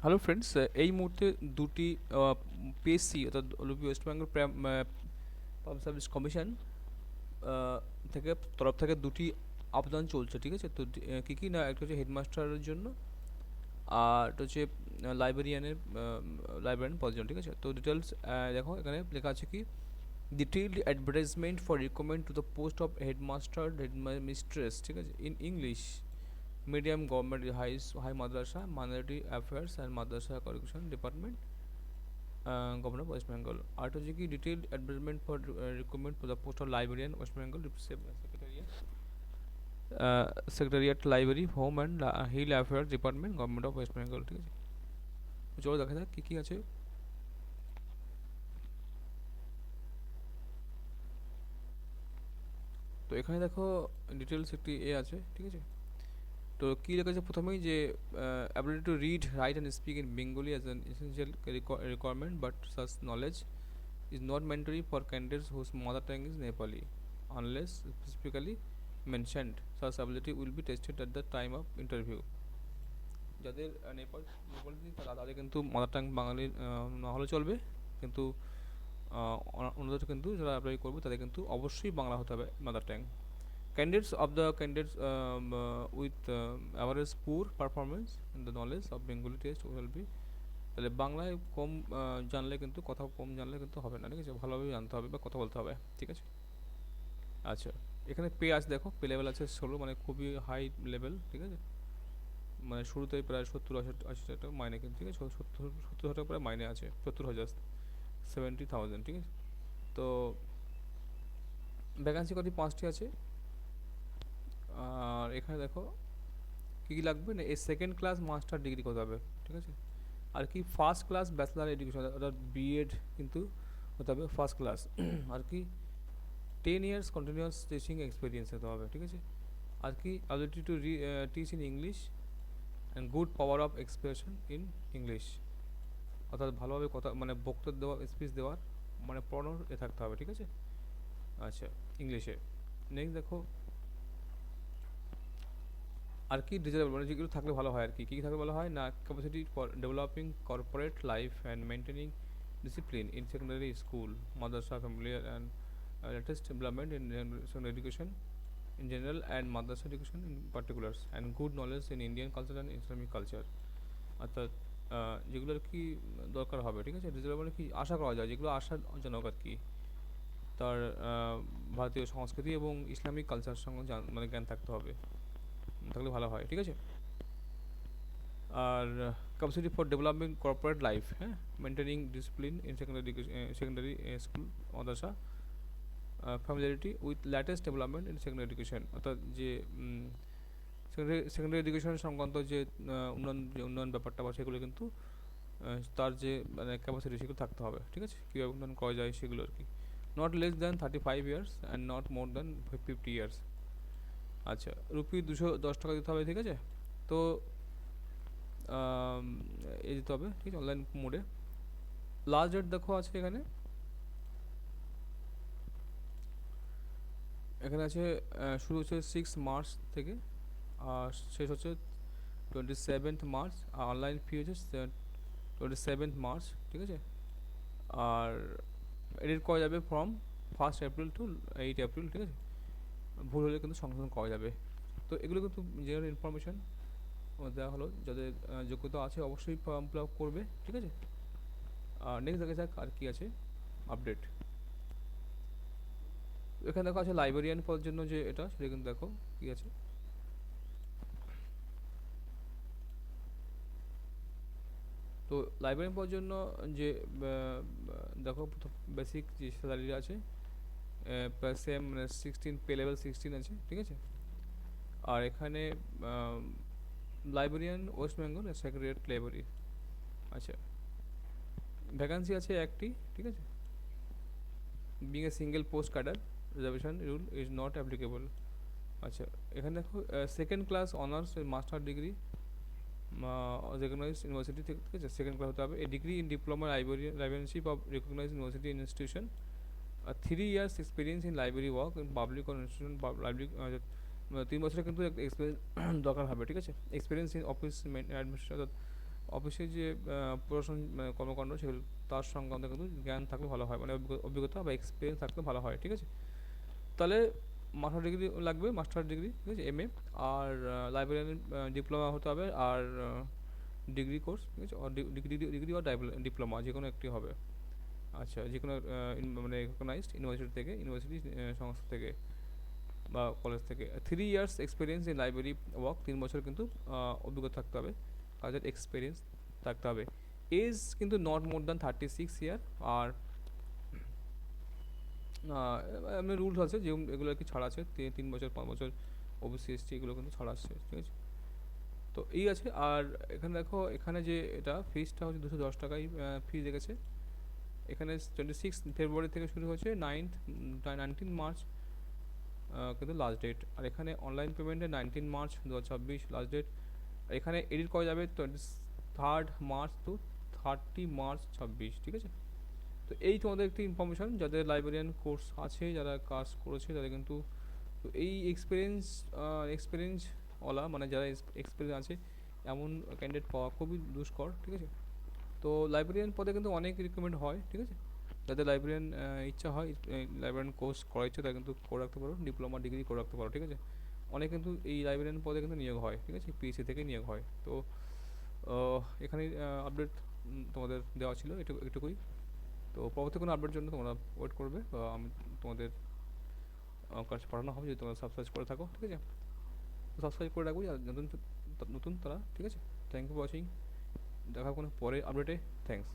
Hello friends, এই মুহূর্তে দুটি পিএসসি অর্থাৎ West Bengal Public Service Commission uh, থেকে তরফ থেকে দুটি আবেদন চলছে, ঠিক আছে? তো কী কী না, একটা হচ্ছে হেডমাস্টারের জন্য, আর একটা হচ্ছে লাইব্রেরিয়ান পদের জন্য, ঠিক আছে? তো ডিটেলস দেখো, এখানে লেখা আছে কি, detailed advertisement for recommend to the post of headmaster headmistress, ঠিক আছে, in English medium government high madrasa minority affairs and madrasa curriculum department, governor of West Bengal. Art হচ্ছে কি detailed advertisement for recruitment for the post of librarian West Bengal secretariat, secretariat library home and hill affairs department government of West Bengal, ঠিক আছে? তো চলো দেখা যাক কী কী আছে। তো এখানে দেখো ডিটেলস একটি আছে, ঠিক আছে? তো কী লেখা আছে প্রথমেই, যে ability to read write and speak in Bengali as an essential requirement, but such knowledge is not mandatory for candidates whose mother tongue is Nepali unless specifically mentioned. Such ability will be tested at the time of interview. যাদের নেপালি তাদের কিন্তু mother tongue বাঙালি না হলে চলবে, কিন্তু অন্যদের কিন্তু যারা অ্যাপ্লাই করবে তাদের কিন্তু অবশ্যই বাংলা হতে হবে mother tongue. Candidates with average poor performance in the knowledge of Bengali test will be, তাহলে বাংলায় কম জানলে কিন্তু, কথা কম জানলে কিন্তু হবে না, ঠিক আছে? ভালোভাবে জানতে হবে বা কথা বলতে হবে, ঠিক আছে? আচ্ছা, এখানে পে আছে, দেখো পে লেভেল আছে 16, মানে খুবই হাই লেভেল, ঠিক আছে? মানে শুরুতেই প্রায় 70-80 টাকা মাইনে, কিন্তু ঠিক আছে, 70 টাকা প্রায় মাইনে আছে, 70,000, 70,000, ঠিক আছে? তো ভ্যাকান্সি কত, 5টি আছে। আর এখানে দেখো কী কী লাগবে না, এই সেকেন্ড ক্লাস মাস্টার ডিগ্রি করতে হবে, ঠিক আছে? আর কি ফার্স্ট ক্লাস ব্যাচেলার এডুকেশন অর্থাৎ বিএড কিন্তু হতে হবে ফার্স্ট ক্লাস। আর কি 10 years কন্টিনিউয়াস টিচিং এক্সপিরিয়েন্স হতে হবে, ঠিক আছে? আর কি ability to teach in English and good power of expression in English, অর্থাৎ ভালোভাবে কথা, মানে বক্তব্য দেওয়া, স্পিচ দেওয়ার, মানে পড়ানোর থাকতে হবে, ঠিক আছে? আচ্ছা, ইংলিশে। নেক্সট দেখো আর কি ডিজারেবল, মানে যেগুলো থাকলে ভালো হয়, আর কি কী থাকলে ভালো হয় না, capacity for developing corporate life and maintaining discipline in secondary school, madrasa familiar and latest development in secondary education in general and madrasa education in particulars, and good knowledge in Indian culture and Islamic culture, অর্থাৎ যেগুলো আর কি দরকার হবে, ঠিক আছে? Desirable মানে কি আশা করা যায়, যেগুলো আশাজনক আর কি, তার ভারতীয় সংস্কৃতি এবং ইসলামিক কালচার সঙ্গে মানে জ্ঞান থাকতে হবে, থাকলে ভালো হয়, ঠিক আছে? আর capacity for development corporate life, হ্যাঁ, maintaining discipline in secondary school মাদ্রাসা, familiarity with latest development in secondary education, অর্থাৎ যে সেকেন্ডারি এডুকেশন সংক্রান্ত যে উন্নয়ন ব্যাপারটা বা সেগুলো কিন্তু তার যে মানে ক্যাপাসিটি সেগুলো থাকতে হবে, ঠিক আছে? কীভাবে উন্নয়ন করা যায় সেগুলো আর কি। Not less than 35 years and not more than 50 years। আচ্ছা, রুপি 210 টাকা দিতে হবে, ঠিক আছে? তো এই দিতে হবে, ঠিক আছে, অনলাইন মোডে। লাস্ট ডেট দেখো আছে এখানে, এখানে আছে শুরু হচ্ছে 6 মার্চ থেকে, আর শেষ হচ্ছে 27 মার্চ, আর অনলাইন ফি হচ্ছে 27 মার্চ, ঠিক আছে? আর এডিট করা যাবে ফ্রম 1 এপ্রিল টু 8 এপ্রিল, ঠিক আছে? ভুল হলে কিন্তু সংশোধন করা যাবে। তো এগুলো কিন্তু জেনারেল ইনফরমেশন দেওয়া হলো, যাদের যোগ্যতা আছে অবশ্যই ফর্ম ফিল আপ করবে, ঠিক আছে? আর নেক্সট দেখা যাক আর কি আছে আপডেট। এখানে দেখো আছে লাইব্রেরিয়ান পদের জন্য, যে এটা সেটা কিন্তু দেখো কি আছে। তো লাইব্রেরিয়ান পদের জন্য যে দেখো বেসিক যে স্যালারি আছে সেম, মানে 16, পে লেভেল 16 আছে, ঠিক আছে? আর এখানে librarian West Bengal secretariat library, আচ্ছা, ভ্যাকান্সি আছে একটি, ঠিক আছে? Being a single post cadre, reservation rule is not applicable. আচ্ছা, এখানে দেখো second class honours master degree recognise university থেকে, ঠিক আছে? সেকেন্ড ক্লাস হতে হবে। A degree in diploma librarianship of recognise university institution, 3 years experience in library work in public institution, library 3 বছরের কিন্তু এক্সপিরিয়েন্স দরকার হবে, ঠিক আছে? এক্সপিরিয়েন্স ইন অফিস অ্যাডমিনিস্ট্রেশন, অফিসে যে প্রশাসন কর্মকাণ্ড সেগুলো তার সংক্রান্ত কিন্তু জ্ঞান থাকলে ভালো হয়, মানে অভিজ্ঞতা বা এক্সপিরিয়েন্স থাকলে ভালো হয়, ঠিক আছে। তাহলে মাস্টার ডিগ্রি লাগবে, মাস্টার ডিগ্রি, ঠিক আছে, এমএ। আর লাইব্রেরিয়ান ডিপ্লোমা হতে হবে, আর ডিগ্রি কোর্স, ঠিক আছে, ডিগ্রি ডিগ্রি আর ডিপ্লোমা যে কোনো একটি হবে। আচ্ছা, যে কোনো মানে রেকগনাইজড ইউনিভার্সিটি থেকে, ইউনিভার্সিটি সংস্থা থেকে বা কলেজ থেকে। 3 years experience in library work, 3 বছর কিন্তু অভিজ্ঞতা থাকতে হবে, কাজের এক্সপিরিয়েন্স থাকতে হবে। এজ কিন্তু নট মোর দ্যান 36 ইয়ার। আর এমনি রুলস আছে যে এগুলো কি ছাড় আছে, 3 বছর 5 বছর ওবিসি এসটি এগুলো কিন্তু ছাড় আসছে, ঠিক আছে। তো এই আছে। আর এখানে দেখো, এখানে যে এটা ফিসটা হচ্ছে 210 টাকাই ফি রেখেছে। এখানে 26 ফেব্রুয়ারি থেকে শুরু হয়েছে, 19 মার্চ কিন্তু লাস্ট ডেট। আর এখানে অনলাইন পেমেন্টে 19 মার্চ 2026 লাস্ট ডেট। আর এখানে এডিট করা যাবে 23 মার্চ টু 30 মার্চ 2026, ঠিক আছে। তো এই তোমাদের একটি ইনফরমেশন, যাদের লাইব্রেরিয়ান কোর্স আছে, যারা কাজ করেছে তাদের কিন্তু, তো এই এক্সপিরিয়েন্সওয়ালা মানে যারা এক্সপিরিয়েন্স আছে এমন ক্যান্ডিডেট পাওয়া খুবই দুষ্কর, ঠিক আছে। তো লাইব্রেরিয়ান পদে কিন্তু অনেক রিক্রুটমেন্ট হয়, ঠিক আছে। যাদের লাইব্রেরিয়ান ইচ্ছা হয়, লাইব্রেরিয়ান কোর্স করার ইচ্ছা, তারা কিন্তু করে রাখতে পারো, ডিপ্লোমা ডিগ্রি করে রাখতে পারো, ঠিক আছে। অনেক কিন্তু এই লাইব্রেরিয়ান পদে কিন্তু নিয়োগ হয়, ঠিক আছে, পিএসসি থেকে নিয়োগ হয়। তো এখানে আপডেট তোমাদের দেওয়া ছিল এটুকুই। তো পরবর্তী কোনো আপডেটের জন্য তোমরা ওয়েট করবে, আমি তোমাদের কাছে পাঠানো হবে যদি তোমরা সাবস্ক্রাইব করে থাকো, ঠিক আছে। সাবস্ক্রাইব করে রাখবো আর নতুন নতুন তারা, ঠিক আছে। থ্যাংক ইউ ফর ওয়াচিং, দেখা কোনো পরে আপডেটে। থ্যাংকস।